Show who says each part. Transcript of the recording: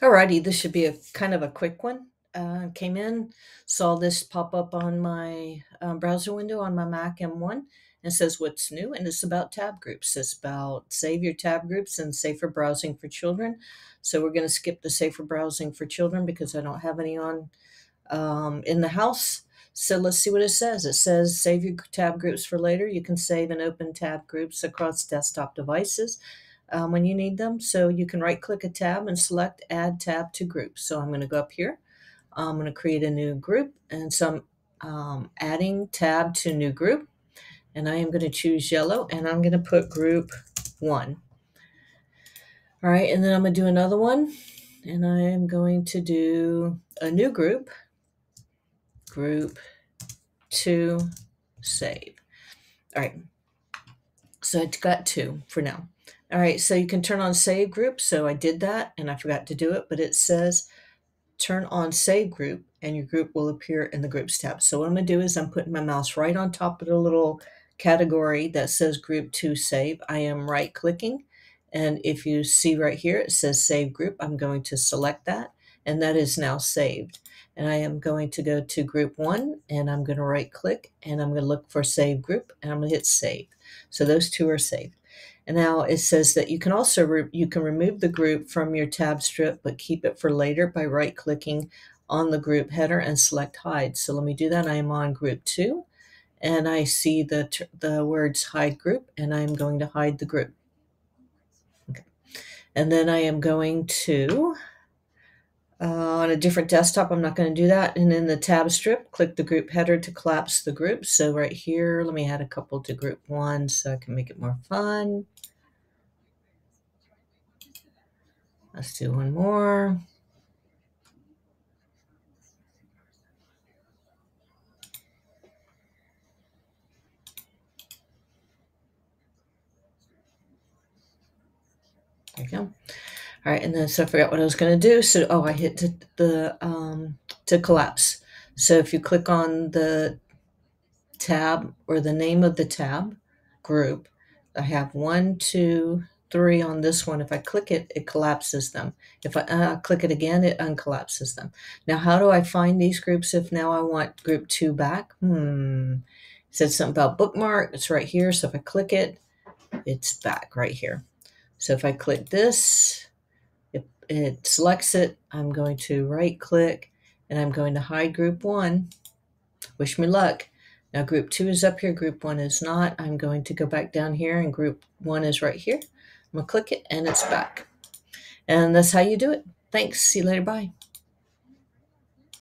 Speaker 1: Alrighty, this should be a kind of a quick one. Came in, saw this pop up on my browser window on my Mac M1 and says what's new, and it's about tab groups. It's about save your tab groups and safer browsing for children. So we're going to skip the safer browsing for children because I don't have any on in the house. So let's see what it says. It says save your tab groups for later. You can save and open tab groups across desktop devices when you need them. So you can right click a tab and select add tab to group. So I'm going to go up here. I'm going to create a new group. And so I'm adding tab to new group. And I am going to choose yellow and I'm going to put group 1. All right. And then I'm going to do another one. And I am going to do a new group. Group 2, save. All right. So I got 2 for now. All right, so you can turn on save group. So I did that and I forgot to do it, but it says turn on save group and your group will appear in the groups tab. So what I'm gonna do is I'm putting my mouse right on top of the little category that says group 2 save. I am right clicking. And if you see right here, it says save group. I'm going to select that and that is now saved. And I am going to go to group 1 and I'm going to right click and I'm going to look for save group and I'm going to hit save. So those 2 are saved. And now it says that you can also you can remove the group from your tab strip, but keep it for later by right clicking on the group header and select hide. So let me do that. I am on group 2 and I see the words hide group and I'm going to hide the group. Okay. And then I am going to on a different desktop, I'm not going to do that. And in the tab strip, click the group header to collapse the group. So right here, let me add a couple to group 1 so I can make it more fun. Let's do one more. There you go. All right, and then so I forgot what I was going to do. So I hit to collapse. So if you click on the tab or the name of the tab group, I have 1, 2, 3 on this one. If I click it, it collapses them. If I click it again, it uncollapses them. Now, how do I find these groups if now I want group 2 back? It said something about bookmark. It's right here. So if I click it, it's back right here. So if I click this, it selects it. I'm going to right click and I'm going to hide group 1. Wish me luck. Now group 2 is up here, group 1 is not. I'm going to go back down here and group 1 is right here. I'm gonna click it and it's back. And that's how you do it. Thanks, see you later, bye.